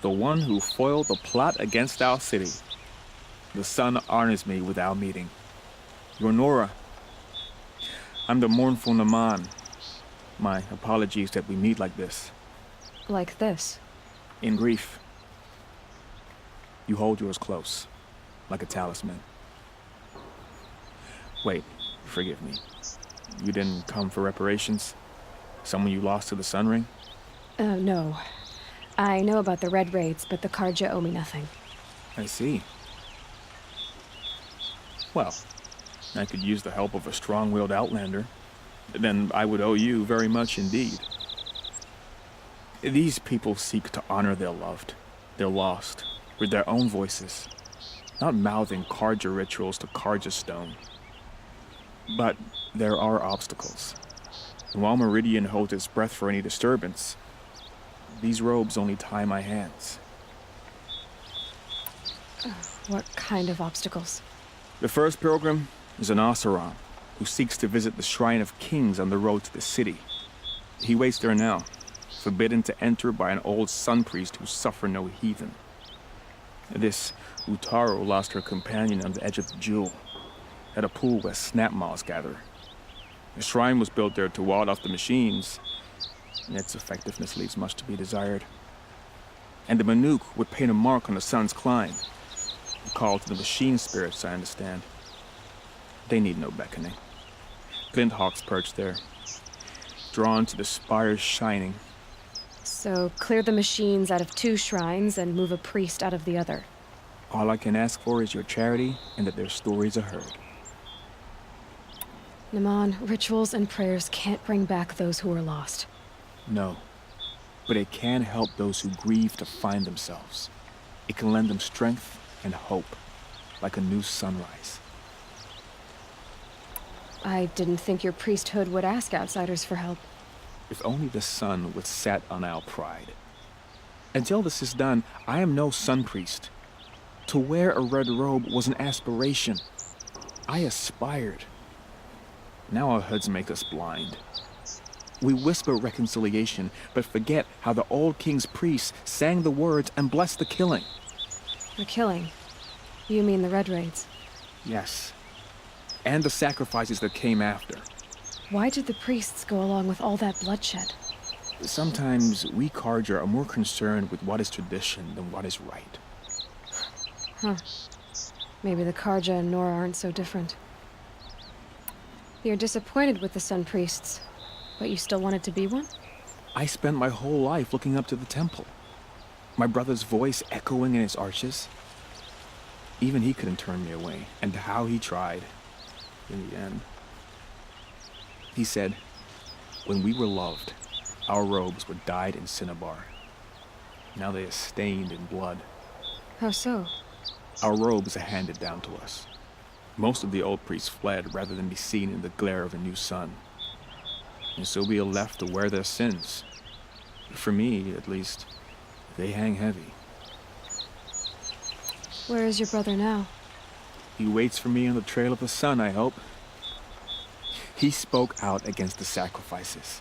the one who foiled the plot against our city. The sun honors me with our meeting. Your Nora. I'm the mournful Naman. My apologies that we meet like this. Like this? In grief. You hold yours close, like a talisman. Wait, forgive me. You didn't come for reparations? Someone you lost to the Sun Ring? No. I know about the Red Raids, but the Karja owe me nothing. I see. Well, I could use the help of a strong-willed outlander. Then I would owe you very much indeed. These people seek to honor their loved, their lost, with their own voices, not mouthing Karja rituals to Karja stone. But there are obstacles. And while Meridian holds its breath for any disturbance, these robes only tie my hands. What kind of obstacles? The first pilgrim is an Oseram who seeks to visit the Shrine of Kings on the road to the city. He waits there now, forbidden to enter by an old sun priest who suffer no heathen. This Utaru lost her companion on the edge of the jewel, at a pool where snap moths gather. The shrine was built there to ward off the machines, and its effectiveness leaves much to be desired. And the Manuk would paint a mark on the sun's climb, a call to the machine spirits, I understand. They need no beckoning. Glint hawks perch there, drawn to the spires shining. So clear the machines out of 2 shrines and move a priest out of the other. All I can ask for is your charity and that their stories are heard. Naman, rituals and prayers can't bring back those who are lost. No, but it can help those who grieve to find themselves. It can lend them strength and hope, like a new sunrise. I didn't think your priesthood would ask outsiders for help. If only the sun would set on our pride. Until this is done, I am no sun priest. To wear a red robe was an aspiration. I aspired. Now our hoods make us blind. We whisper reconciliation, but forget how the old king's priests sang the words and blessed the killing. The killing? You mean the Red Raids? Yes. And the sacrifices that came after. Why did the priests go along with all that bloodshed? Sometimes we Karja are more concerned with what is tradition than what is right. Huh. Maybe the Karja and Nora aren't so different. You're disappointed with the Sun Priests, but you still wanted to be one? I spent my whole life looking up to the temple. My brother's voice echoing in its arches. Even he couldn't turn me away, and how he tried, in the end. He said, when we were loved, our robes were dyed in cinnabar. Now they are stained in blood. How so? Our robes are handed down to us. Most of the old priests fled rather than be seen in the glare of a new sun. And so we are left to wear their sins. For me, at least, they hang heavy. Where is your brother now? He waits for me on the trail of the sun, I hope. He spoke out against the sacrifices.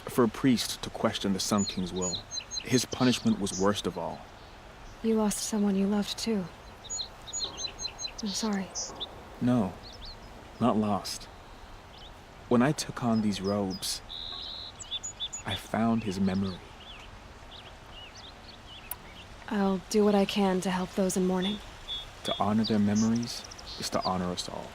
For a priest to question the Sun King's will, his punishment was worst of all. You lost someone you loved too. I'm sorry. No, not lost. When I took on these robes, I found his memory. I'll do what I can to help those in mourning. To honor their memories is to honor us all.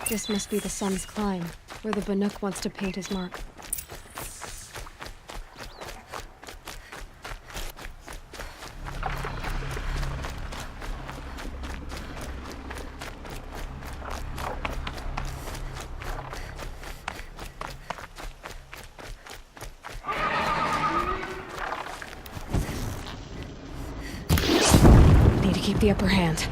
This must be the sun's climb, where the Banuk wants to paint his mark. Need to keep the upper hand.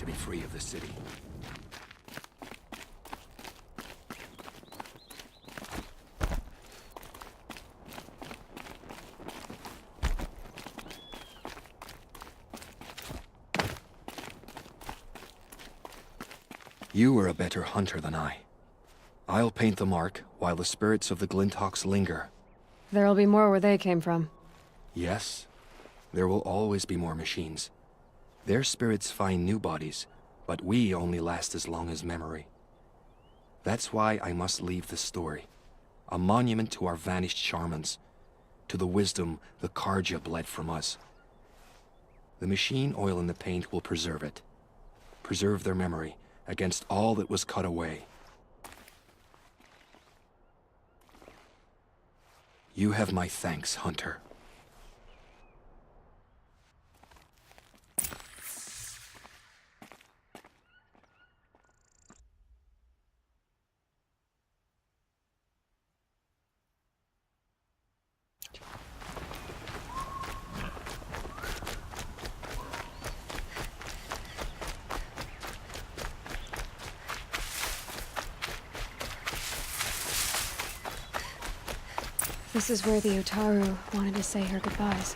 be free of the city. You were a better hunter than I. I'll paint the mark while the spirits of the Glinthawks linger. There'll be more where they came from. Yes, there will always be more machines. Their spirits find new bodies, but we only last as long as memory. That's why I must leave this story. A monument to our vanished shamans, to the wisdom the Karja bled from us. The machine oil in the paint will preserve it. Preserve their memory against all that was cut away. You have my thanks, Hunter. This is where the Utaru wanted to say her goodbyes.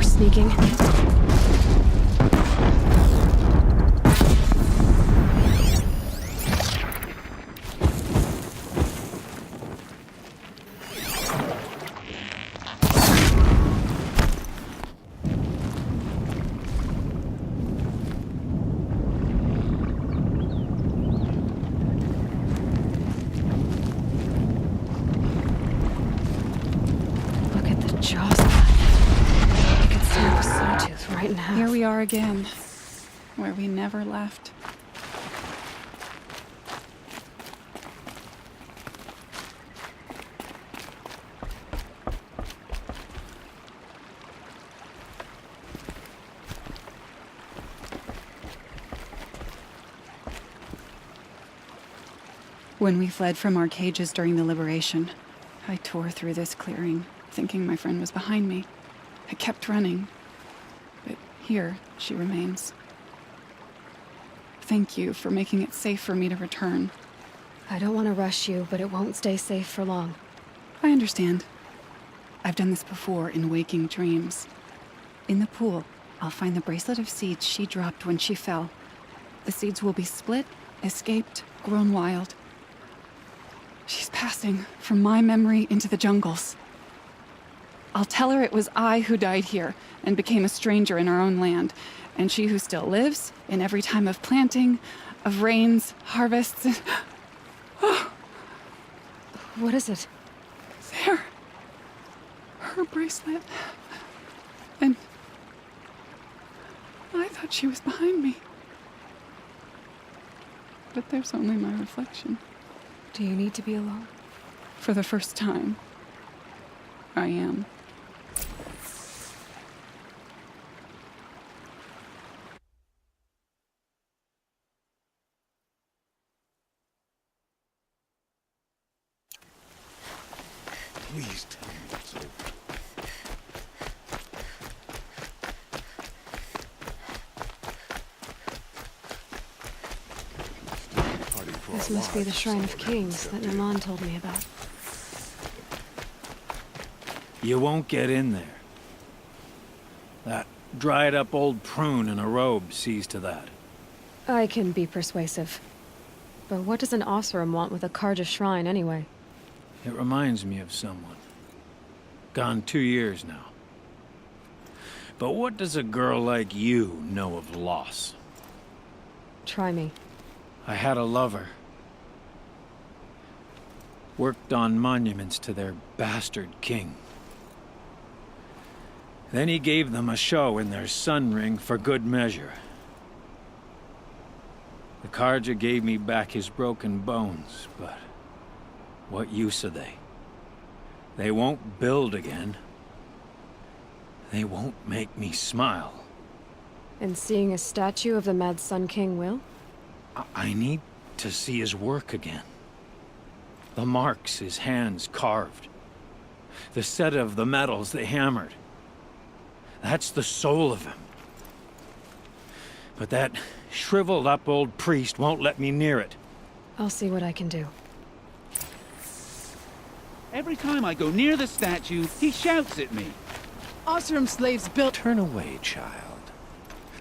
Sneaking. Look at the jaws. Right in half. Here we are again, where we never left. When we fled from our cages during the liberation, I tore through this clearing, thinking my friend was behind me. I kept running. But here, she remains. Thank you for making it safe for me to return. I don't want to rush you, but it won't stay safe for long. I understand. I've done this before in waking dreams. In the pool, I'll find the bracelet of seeds she dropped when she fell. The seeds will be split, escaped, grown wild. She's passing from my memory into the jungles. I'll tell her it was I who died here and became a stranger in our own land, and she who still lives in every time of planting, of rains, harvests. Oh. What is it? There. Her bracelet. And I thought she was behind me. But there's only my reflection. Do you need to be alone? For the first time, I am. Please tell me it's over. This must be the Shrine of Kings that Naman told me about. You won't get in there. That dried-up old prune in a robe sees to that. I can be persuasive. But what does an Oseram want with a Karja shrine, anyway? It reminds me of someone. Gone 2 years now. But what does a girl like you know of loss? Try me. I had a lover. Worked on monuments to their bastard king. Then he gave them a show in their sun ring for good measure. The Karja gave me back his broken bones, but what use are they? They won't build again. They won't make me smile. And seeing a statue of the Mad Sun King will? I need to see his work again. The marks his hands carved. The set of the metals they hammered. That's the soul of him. But that shriveled up old priest won't let me near it. I'll see what I can do. Every time I go near the statue, he shouts at me. Osram slaves built. Turn away, child.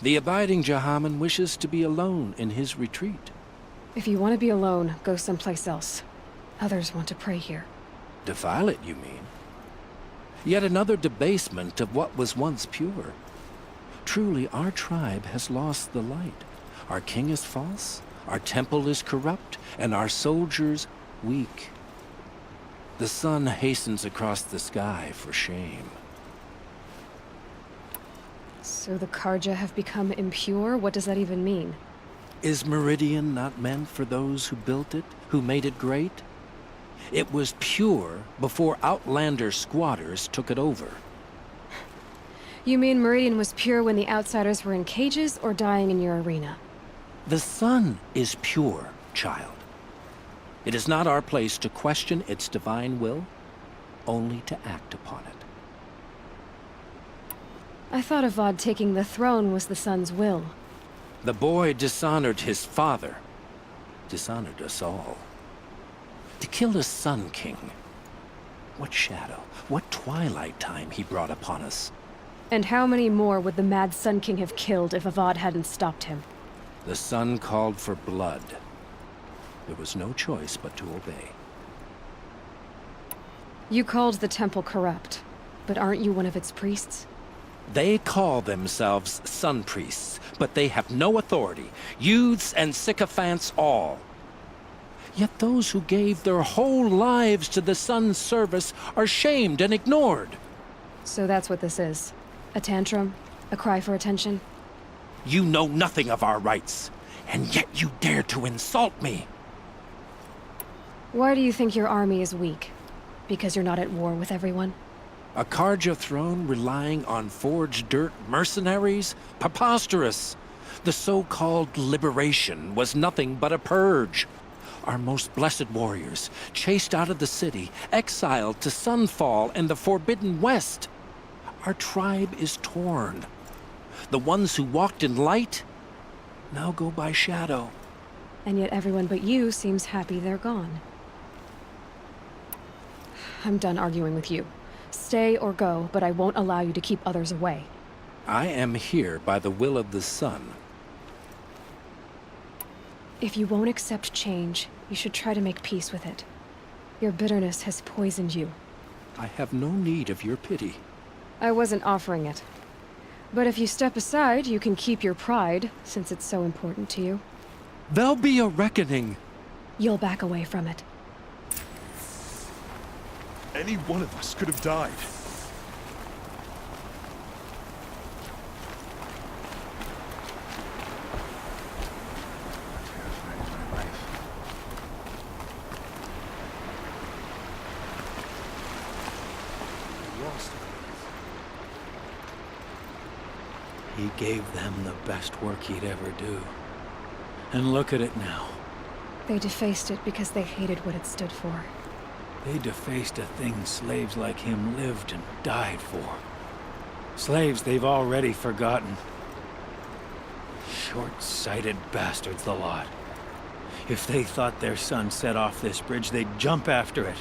The abiding Jahaman wishes to be alone in his retreat. If you want to be alone, go someplace else. Others want to pray here. Defile it, you mean? Yet another debasement of what was once pure. Truly, our tribe has lost the light. Our king is false, our temple is corrupt, and our soldiers weak. The sun hastens across the sky for shame. So the Karja have become impure? What does that even mean? Is Meridian not meant for those who built it, who made it great? It was pure before outlander squatters took it over. You mean Meridian was pure when the outsiders were in cages or dying in your arena? The sun is pure, child. It is not our place to question its divine will, only to act upon it. I thought Avad taking the throne was the sun's will. The boy dishonored his father, dishonored us all. To kill a Sun King. What shadow, what twilight time he brought upon us. And how many more would the Mad Sun King have killed if Avad hadn't stopped him? The sun called for blood. There was no choice but to obey. You called the temple corrupt, but aren't you one of its priests? They call themselves sun priests, but they have no authority. Youths and sycophants all. Yet those who gave their whole lives to the sun's service are shamed and ignored. So that's what this is. A tantrum? A cry for attention? You know nothing of our rights, and yet you dare to insult me. Why do you think your army is weak? Because you're not at war with everyone? A Karja throne relying on forged dirt mercenaries? Preposterous! The so-called liberation was nothing but a purge. Our most blessed warriors, chased out of the city, exiled to Sunfall and the Forbidden West. Our tribe is torn. The ones who walked in light now go by shadow. And yet everyone but you seems happy they're gone. I'm done arguing with you. Stay or go, but I won't allow you to keep others away. I am here by the will of the sun. If you won't accept change, you should try to make peace with it. Your bitterness has poisoned you. I have no need of your pity. I wasn't offering it. But if you step aside, you can keep your pride, since it's so important to you. There'll be a reckoning. You'll back away from it. Any one of us could have died. He gave them the best work he'd ever do. And look at it now. They defaced it because they hated what it stood for. They defaced a thing slaves like him lived and died for. Slaves they've already forgotten. Short-sighted bastards, the lot. If they thought their son set off this bridge, they'd jump after it.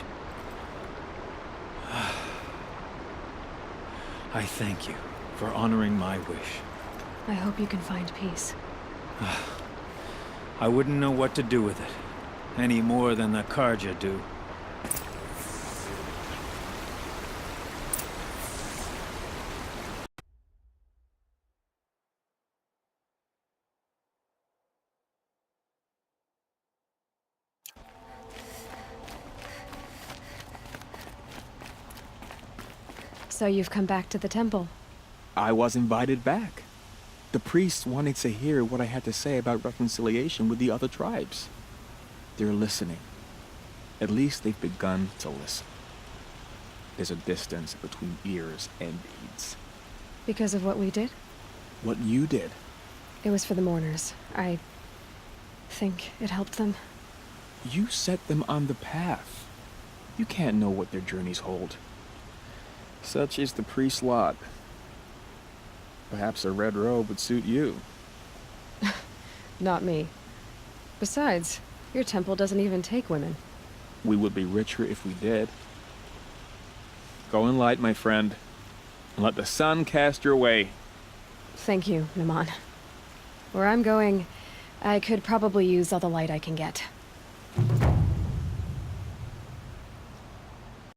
I thank you for honoring my wish. I hope you can find peace. I wouldn't know what to do with it, any more than the Karja do. So you've come back to the temple. I was invited back. The priests wanted to hear what I had to say about reconciliation with the other tribes. They're listening. At least they've begun to listen. There's a distance between ears and deeds. Because of what we did? What you did. It was for the mourners. I think it helped them. You set them on the path. You can't know what their journeys hold. Such is the priest's lot. Perhaps a red robe would suit you. Not me. Besides, your temple doesn't even take women. We would be richer if we did. Go in light, my friend, and let the sun cast your way. Thank you, Naman. Where I'm going, I could probably use all the light I can get.